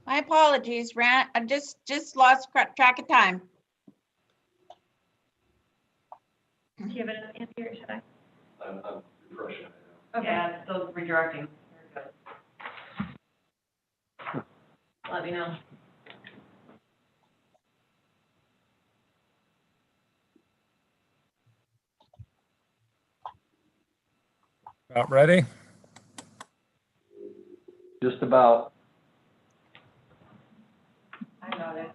My apologies, Rand. I just lost track of time. Do you have an answer, or should I? I'm refreshing. Okay. Yeah, it's still redirecting. There we go. Let me know. About ready? Just about. I got it.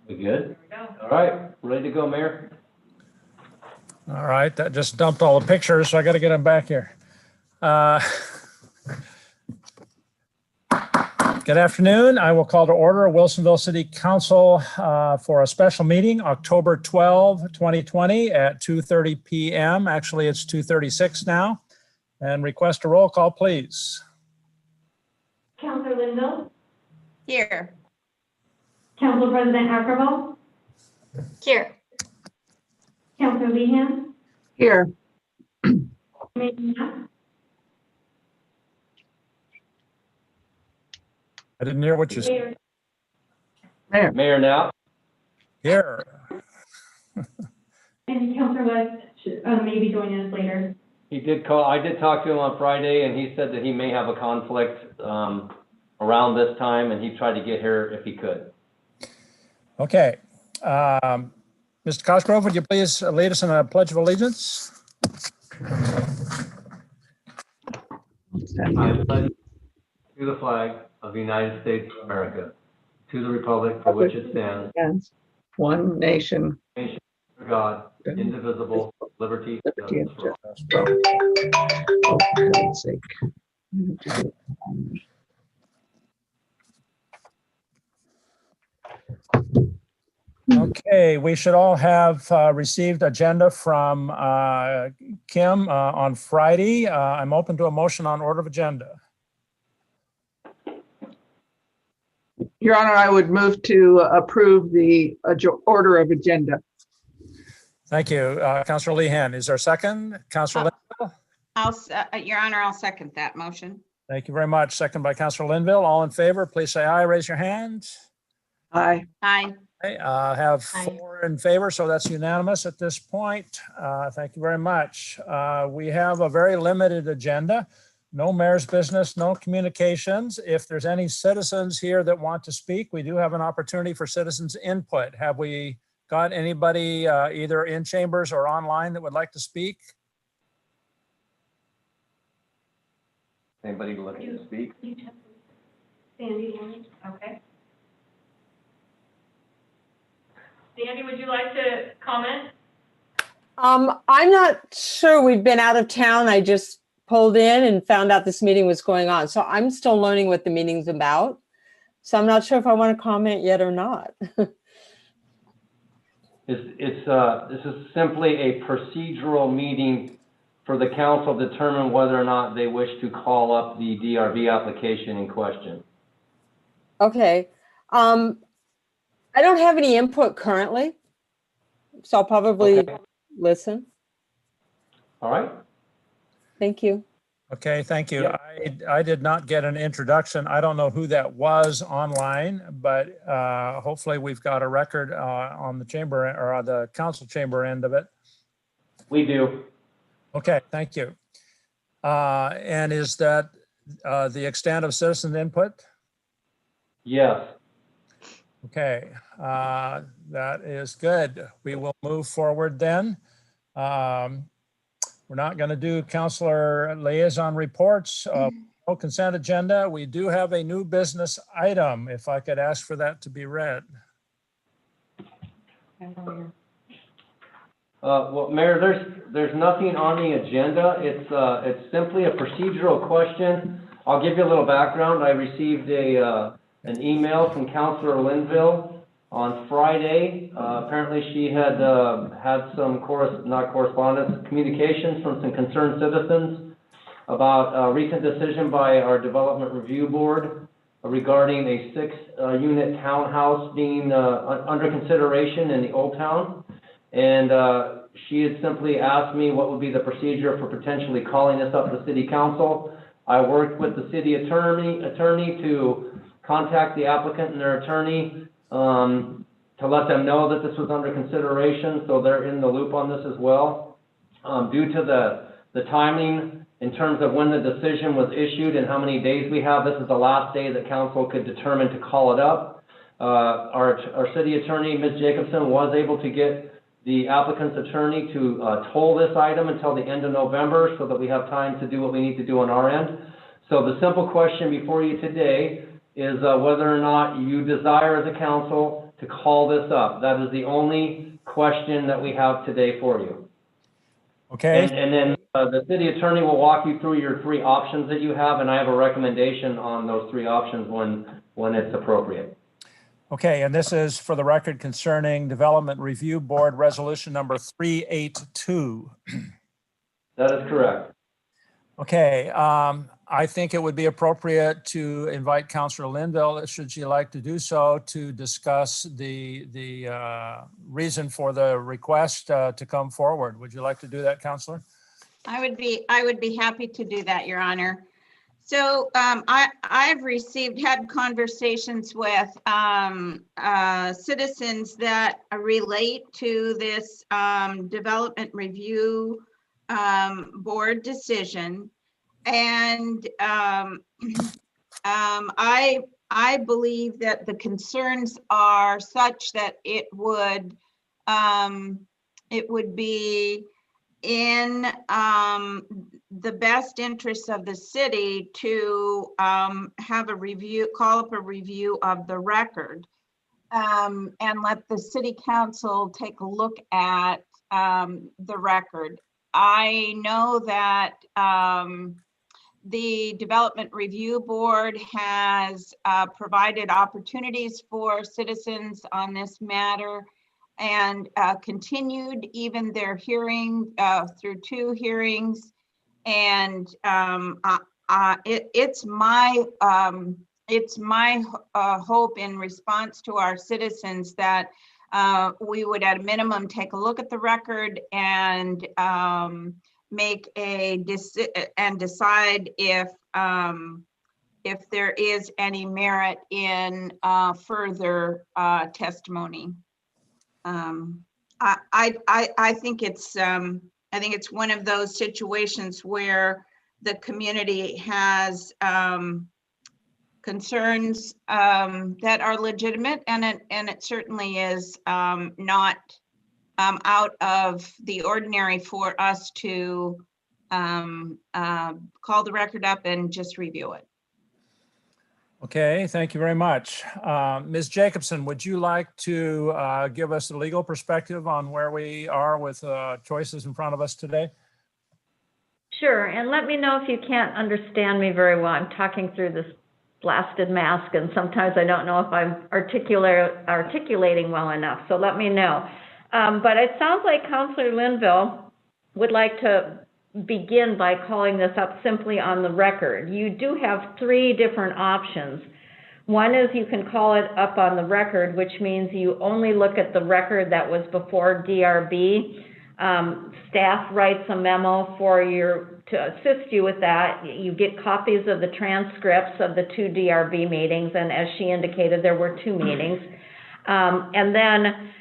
We good? There we go. All right, ready to go, Mayor? All right, that just dumped all the pictures, so I got to get them back here. Good afternoon. I will call to order Wilsonville City Council for a special meeting, October 12, 2020 at 2:30 p.m. Actually, it's 2:36 now. And request a roll call, please. Councilor Linville, Here. Council President Ackerval, Here. Councilor Lehan, Here. Mayor Knapp, I didn't hear what you said. Mayor, Mayor now? Here. and Councilor West may be joining us later. He did call, I did talk to him on Friday, and he said that he may have a conflict around this time, and he tried to get here if he could. Okay. Mr. Cosgrove, would you please lead us in a Pledge of Allegiance? I pledge to the flag of the United States of America, to the republic for which it stands, Yes. One nation, nation under God, indivisible, liberty and liberty and justice for all. justice for all. Oh, for heaven's sake. Okay, we should all have received agenda from Kim on Friday. I'm open to a motion on order of agenda. Your Honor, I would move to approve the order of agenda. Thank you. Councilor Lehan, is there a second? Councilor Linville? Your Honor, I'll second that motion. Thank you very much. Second by Councilor Linville. All in favor, please say aye. Raise your hand. Aye. Aye. Okay, have Aye. 4 in favor, so that's unanimous at this point. Thank you very much. We have a very limited agenda. No mayor's business, no communications. If there's any citizens here that want to speak, we do have an opportunity for citizens input. Have we got anybody either in chambers or online that would like to speak? Anybody looking to speak? Sandy, Okay. Sandy, would you like to comment? I'm not sure. We've been out of town. I just pulled in and found out this meeting was going on. So I'm still learning what the meeting's about. So I'm not sure if I want to comment yet or not. This is simply a procedural meeting for the council to determine whether or not they wish to call up the DRB application in question. Okay. I don't have any input currently, so I'll probably Okay. listen. All right. Thank you. Okay, thank you. Yeah. I did not get an introduction. I don't know who that was online, but hopefully we've got a record on the chamber or the council chamber end of it. We do. Okay, thank you. And is that the extent of citizen input? Yes. Okay, that is good. We will move forward then. We're not going to do councilor liaison reports. No consent agenda. We do have a new business item, if I could ask for that to be read. Well, Mayor, there's nothing on the agenda. It's simply a procedural question. I'll give you a little background. I received an email from Councilor Linville on Friday. Apparently she had had some communications from some concerned citizens about a recent decision by our Development Review Board regarding a 6-unit townhouse being under consideration in the Old Town. And she had simply asked me what would be the procedure for potentially calling this up to City Council. I worked with the city attorney to contact the applicant and their attorney, to let them know that this was under consideration, so they're in the loop on this as well. Due to the timing in terms of when the decision was issued and how many days we have, this is the last day that council could determine to call it up. Our city attorney, Ms. Jacobson, was able to get the applicant's attorney to toll this item until the end of November so that we have time to do what we need to do on our end. So the simple question before you today is whether or not you desire as a council to call this up. That is the only question that we have today for you. Okay. And then the city attorney will walk you through your 3 options that you have, and I have a recommendation on those 3 options when it's appropriate. Okay, and this is for the record concerning Development Review Board Resolution number 382. That is correct. Okay, I think it would be appropriate to invite Councilor Linville, should she like to do so, to discuss the reason for the request to come forward. Would you like to do that, Councilor? I would be happy to do that, Your Honor. So I've had conversations with citizens that relate to this Development Review Board decision. And I believe that the concerns are such that it would be in the best interest of the city to have a review, call up a review of the record, and let the city council take a look at the record. I know that the Development Review Board has provided opportunities for citizens on this matter and continued even their hearing through 2 hearings. And it's my hope in response to our citizens that we would at a minimum take a look at the record and make and decide if there is any merit in further testimony. I think it's one of those situations where the community has concerns that are legitimate, and it certainly is not out of the ordinary for us to call the record up and just review it. Okay, thank you very much. Ms. Jacobson, would you like to give us a legal perspective on where we are with choices in front of us today? Sure, and let me know if you can't understand me very well. I'm talking through this blasted mask, and sometimes I don't know if I'm articulating well enough, so let me know. But it sounds like Councilor Linville would like to begin by calling this up simply on the record. You do have 3 different options. One is you can call it up on the record, which means you only look at the record that was before DRB. Staff writes a memo to assist you with that. You get copies of the transcripts of the 2 DRB meetings, and as she indicated, there were 2 meetings. And then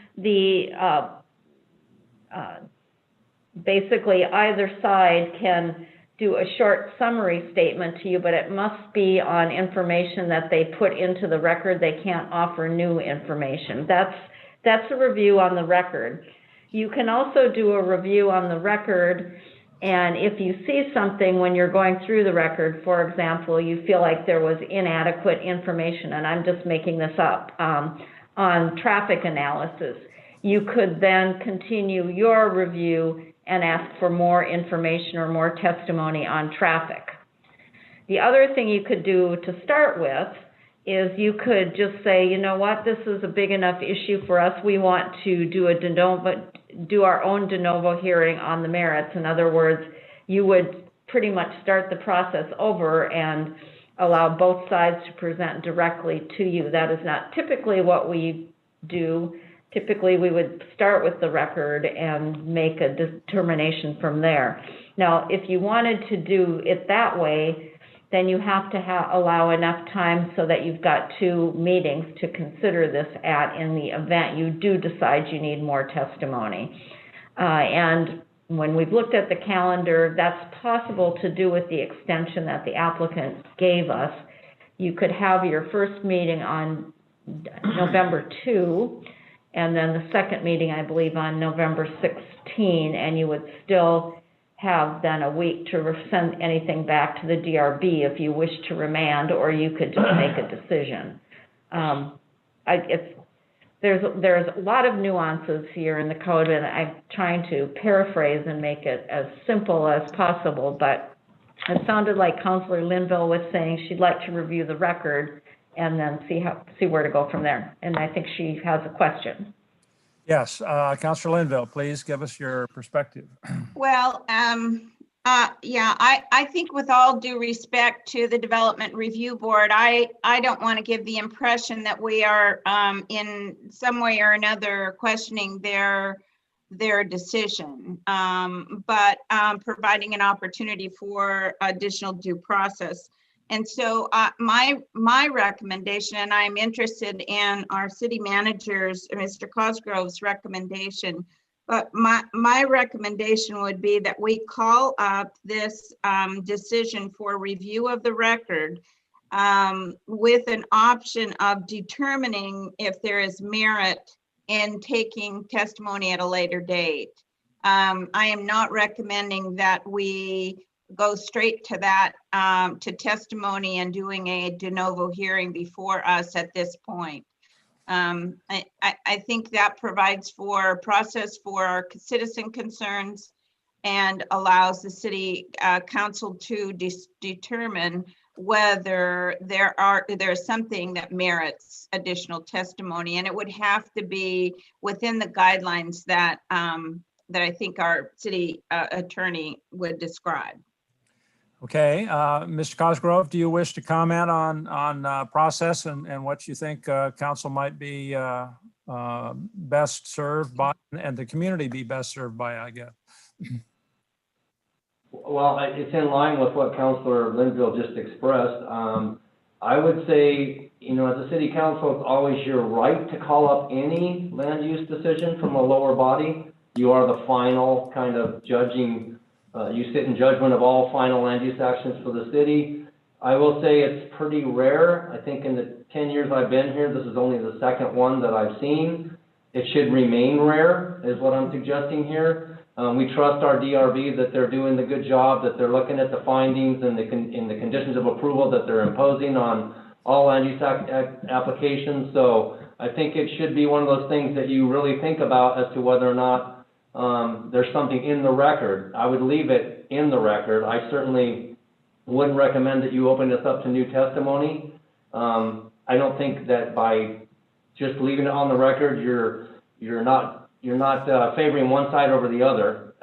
basically either side can do a short summary statement to you, but it must be on information that they put into the record. They can't offer new information. That's a review on the record. You can also do a review on the record, and if you see something when you're going through the record, for example, you feel like there was inadequate information, and I'm just making this up, on traffic analysis, you could then continue your review and ask for more information or more testimony on traffic. The other thing you could do to start with is you could just say, you know what, this is a big enough issue for us. We want to do our own de novo hearing on the merits. In other words, you would pretty much start the process over and allow both sides to present directly to you. That is not typically what we do. Typically, we would start with the record and make a determination from there. Now, if you wanted to do it that way, then you have to allow enough time so that you've got 2 meetings to consider this at in the event you do decide you need more testimony. And when we've looked at the calendar, that's possible to do with the extension that the applicant gave us. You could have your first meeting on November 2, and then the second meeting, I believe, on November 16, and you would still have then a week to send anything back to the DRB if you wish to remand, or you could just make a decision. There's a lot of nuances here in the code, and I'm trying to paraphrase and make it as simple as possible, but it sounded like Councilor Linville was saying she'd like to review the record and then see where to go from there. And I think she has a question. Yes, Councilor Linville, please give us your perspective. Well, yeah, I think with all due respect to the Development Review Board, I don't want to give the impression that we are in some way or another questioning their decision, but providing an opportunity for additional due process. And so my recommendation, and I'm interested in our city manager's, Mr. Cosgrove's recommendation, but my recommendation would be that we call up this decision for review of the record with an option of determining if there is merit in taking testimony at a later date. I am not recommending that we go straight to that, to testimony and doing a de novo hearing before us at this point. I think that provides for a process for our citizen concerns and allows the city council to determine whether there's something that merits additional testimony, and it would have to be within the guidelines that that I think our city attorney would describe. Okay, Mr. Cosgrove, do you wish to comment on process and what you think council might be best served by, and the community be best served by, I guess? Well, it's in line with what Councilor Linville just expressed. I would say, as a city council, it's always your right to call up any land use decision from a lower body. You are the final kind of judging, you sit in judgment of all final land use actions for the city. I will say it's pretty rare. I think in the 10 years I've been here, this is only the second one that I've seen. It should remain rare, is what I'm suggesting here. We trust our DRB that they're doing the good job, that they're looking at the findings and the conditions of approval that they're imposing on all land use applications. So I think it should be one of those things that you really think about as to whether or not there's something in the record. I would leave it in the record. I certainly wouldn't recommend that you open this up to new testimony. I don't think that by just leaving it on the record, you're not favoring one side over the other,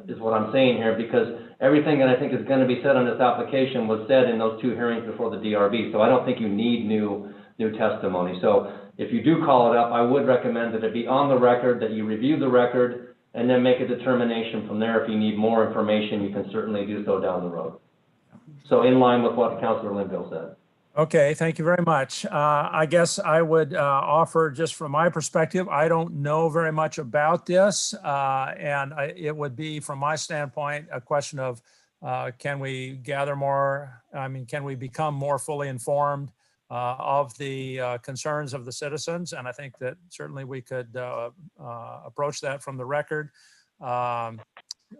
is what I'm saying here, because everything that I think is going to be said on this application was said in those 2 hearings before the DRB. So I don't think you need new testimony. So if you do call it up, I would recommend that it be on the record, that you review the record, and then make a determination from there. If you need more information, you can certainly do so down the road. So in line with what Councilor Linville said. Okay, thank you very much. I guess I would offer, just from my perspective, I don't know very much about this. It would be, from my standpoint, a question of can we gather more, can we become more fully informed of the concerns of the citizens? And I think that certainly we could approach that from the record.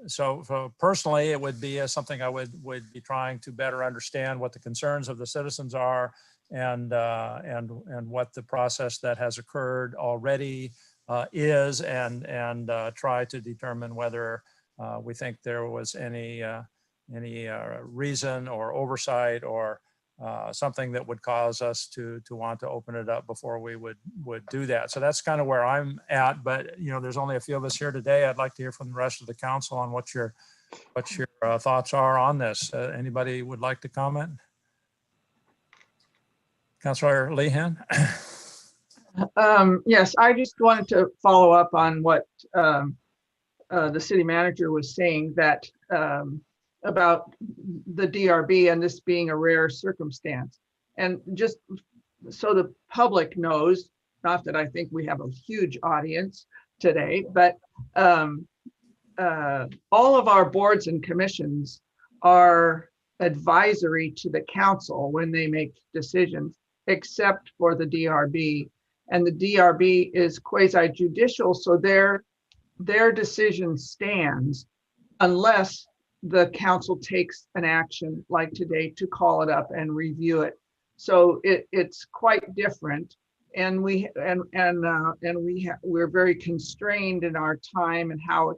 So personally, it would be something I would be trying to better understand what the concerns of the citizens are, and what the process that has occurred already is, and try to determine whether we think there was any reason or oversight or something that would cause us to want to open it up before we would do that. So that's kind of where I'm at, but there's only a few of us here today. I'd like to hear from the rest of the council on what your thoughts are on this. Anybody would like to comment? Councilor Lehan? Yes, I just wanted to follow up on what the city manager was saying, that about the DRB and this being a rare circumstance. And just so the public knows, not that I think we have a huge audience today, but all of our boards and commissions are advisory to the council when they make decisions, except for the DRB. And the DRB is quasi judicial, so their decision stands unless the council takes an action like today to call it up and review it. So it's quite different. And we're very constrained in our time and how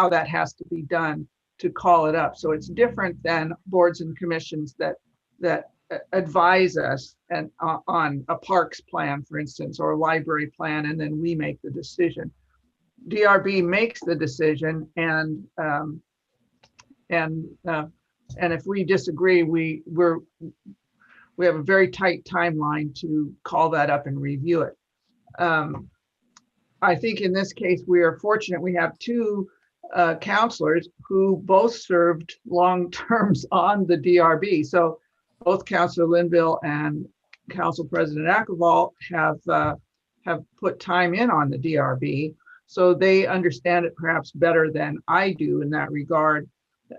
that has to be done to call it up. So it's different than boards and commissions that advise us and on a parks plan, for instance, or a library plan, and then we make the decision. DRB makes the decision, and if we disagree, we have a very tight timeline to call that up and review it. I think in this case, we are fortunate. We have two counselors who both served long terms on the DRB. So both Councilor Linville and Council President Akkerval have put time in on the DRB. So they understand it perhaps better than I do in that regard.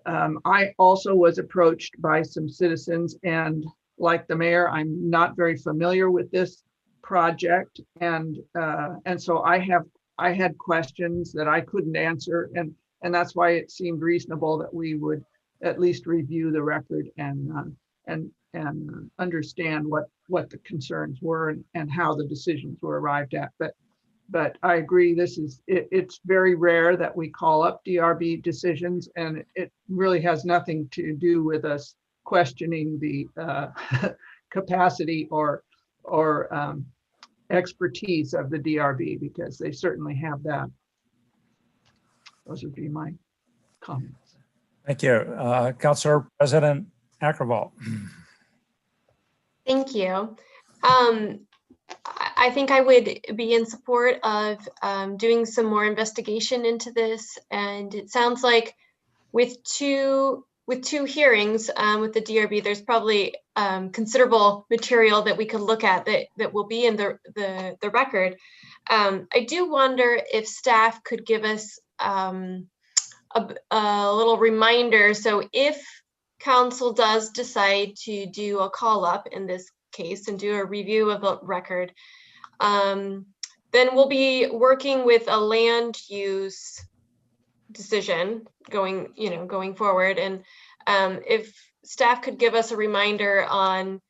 I also was approached by some citizens, and like the mayor, I'm not very familiar with this project, and so I had questions that I couldn't answer, and that's why it seemed reasonable that we would at least review the record and understand what the concerns were and how the decisions were arrived at. But I agree, it's very rare that we call up DRB decisions, and it really has nothing to do with us questioning the capacity or expertise of the DRB, because they certainly have that. Those would be my comments. Thank you. Councilor President Akkerval. Thank you. I think I would be in support of doing some more investigation into this. And it sounds like with two hearings with the DRB, there's probably considerable material that we could look at that will be in the record. I do wonder if staff could give us a little reminder. So if council does decide to do a call up in this case and do a review of the record, then we'll be working with a land use decision going forward. And if staff could give us a reminder on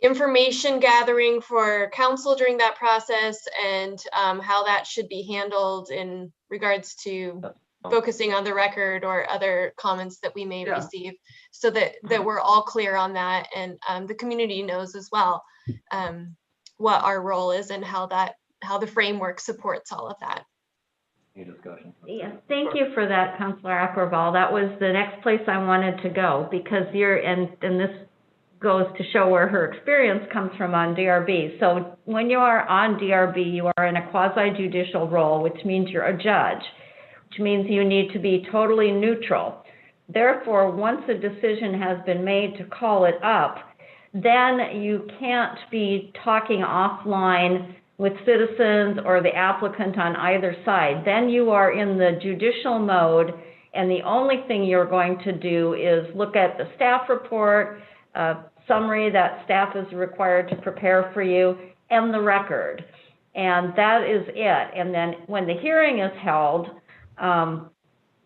information gathering for council during that process, and how that should be handled in regards to focusing on the record or other comments that we may receive, so that we're all clear on that, and the community knows as well what our role is and how the framework supports all of that. Any discussion? Yeah, thank you for that, Councilor Akkerval. That was the next place I wanted to go, because and this goes to show where her experience comes from on DRB. So when you are on DRB, you are in a quasi-judicial role, which means you're a judge, which means you need to be totally neutral. Therefore, once a decision has been made to call it up, then you can't be talking offline with citizens or the applicant on either side. Then you are in the judicial mode, and the only thing you're going to do is look at the staff report, summary that staff is required to prepare for you, and the record. And that is it. And then when the hearing is held,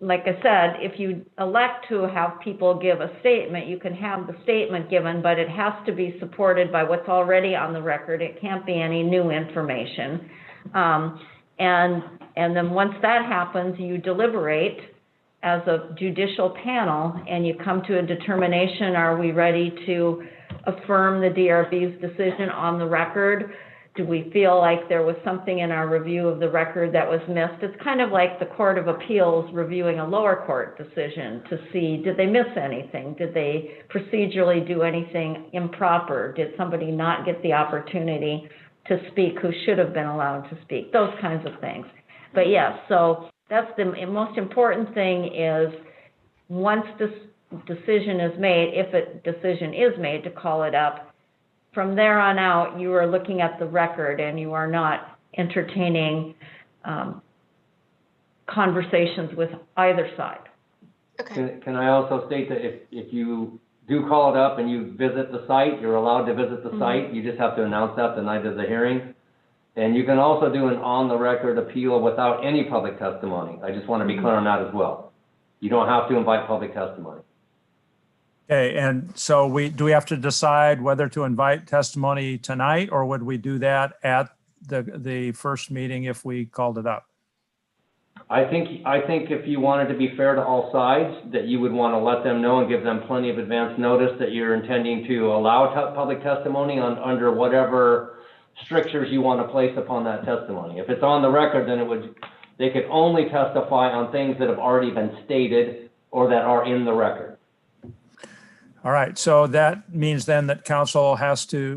like I said, if you elect to have people give a statement, you can have the statement given, but it has to be supported by what's already on the record. It can't be any new information. And then once that happens, you deliberate as a judicial panel, and you come to a determination: are we ready to affirm the DRB's decision on the record? Do we feel like there was something in our review of the record that was missed? It's kind of like the Court of Appeals reviewing a lower court decision to see, did they miss anything? Did they procedurally do anything improper? Did somebody not get the opportunity to speak who should have been allowed to speak? Those kinds of things. But yes, so that's the most important thing, is once this decision is made, if a decision is made to call it up, from there on out, you are looking at the record and you are not entertaining conversations with either side. Okay, Can I also state that if you do call it up and you visit the site, you're allowed to visit the site, you just have to announce that the night of the hearing. And you can also do an on-the-record appeal without any public testimony. I just want to be clear on that as well. You don't have to invite public testimony. Okay, and so do we have to decide whether to invite testimony tonight, or would we do that at the first meeting if we called it up? I think if you wanted to be fair to all sides, that you would want to let them know and give them plenty of advance notice that you're intending to allow public testimony under whatever strictures you want to place upon that testimony. If it's on the record, then they could only testify on things that have already been stated or that are in the record. All right, so that means then that council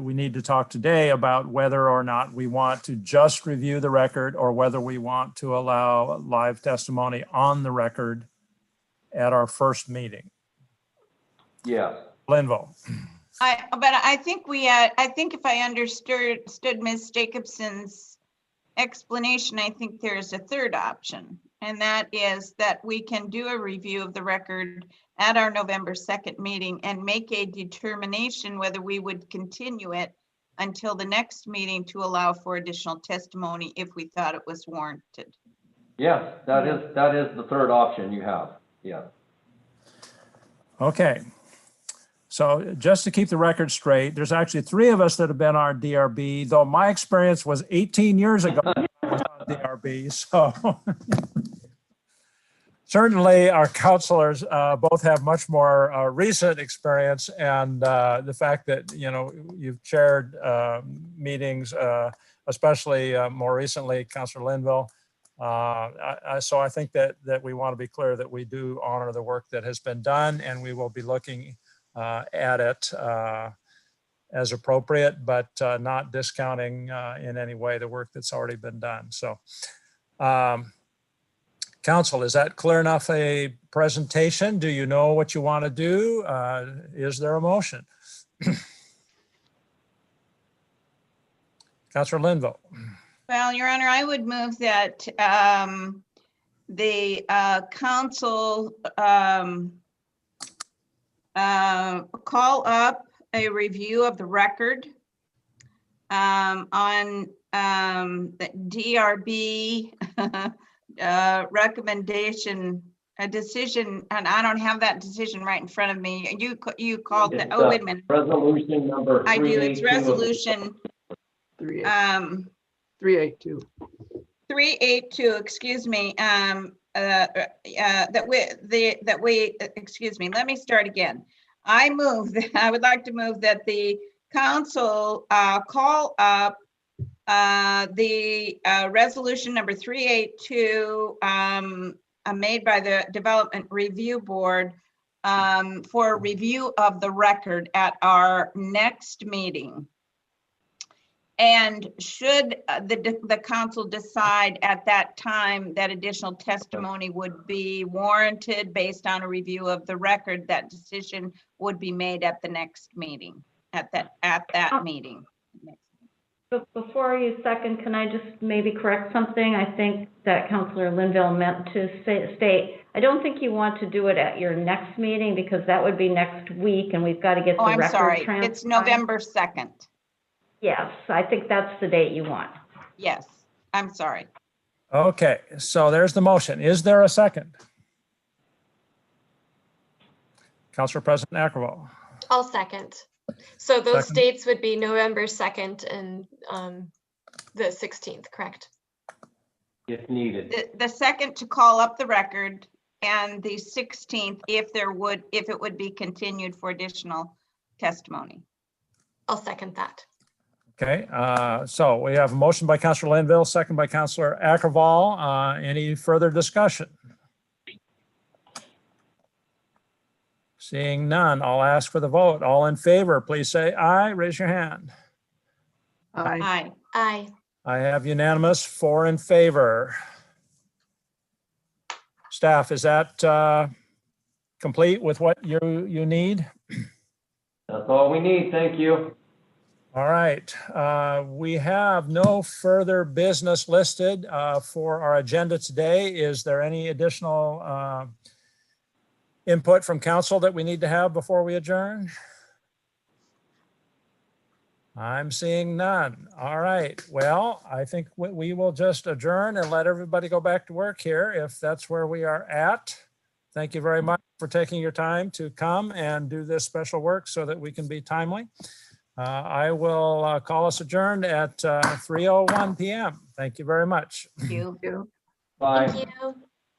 we need to talk today about whether or not we want to just review the record or whether we want to allow live testimony on the record at our first meeting. Yes. Linville. I think if I understood Ms. Jacobson's explanation, I think there's a third option, and that is that we can do a review of the record at our November 2nd meeting and make a determination whether we would continue it until the next meeting to allow for additional testimony if we thought it was warranted. Yes, that is the third option you have. Yeah. Okay. So just to keep the record straight, there's actually 3 of us that have been on DRB, though my experience was 18 years ago I was on DRB. So certainly our counselors both have much more recent experience, and the fact that, you've chaired meetings, especially more recently, Councilor Linville. So I think that we want to be clear that we do honor the work that has been done, and we will be looking at it as appropriate, but not discounting in any way the work that's already been done. So, Council, is that clear enough a presentation? Do you know what you want to do? Is there a motion? Councilor Linville. Well, Your Honor, I would move that the council call up a review of the record on the DRB recommendation, a decision, and I don't have that decision right in front of me. You called the, oh, wait a minute. Resolution number 382. I do, it's resolution 382. 382, excuse me, excuse me, let me start again. I would like to move that the council call up the resolution number 382 made by the Development Review Board for review of the record at our next meeting. And should the council decide at that time that additional testimony would be warranted based on a review of the record, that decision would be made at the next meeting, at that meeting. But before you second, can I just maybe correct something? I think that Councilor Linville meant to state, I don't think you want to do it at your next meeting because that would be next week and we've got to get the record sorry, transcribed. it's November 2nd. Yes, I think that's the date you want. Yes, I'm sorry. Okay, so there's the motion. Is there a second? Councilor President Ackervall. I'll second. So those Second. dates would be November 2nd and the 16th, correct? If needed. The second to call up the record, and the 16th if it would be continued for additional testimony. I'll second that. Okay, so we have a motion by Councilor Linville, second by Councilor Ackervall. Any further discussion? Seeing none, I'll ask for the vote. All in favor, please say aye. Raise your hand. Aye. Aye. Aye. I have unanimous, 4 in favor. Staff, is that complete with what you need? That's all we need, thank you. All right, we have no further business listed for our agenda today. Is there any additional input from council that we need to have before we adjourn? I'm seeing none. All right, well, I think we will just adjourn and let everybody go back to work here if that's where we are at. Thank you very much for taking your time to come and do this special work so that we can be timely. I will call us adjourned at 3:01 p.m. Thank you very much. You. You. Bye. Thank you.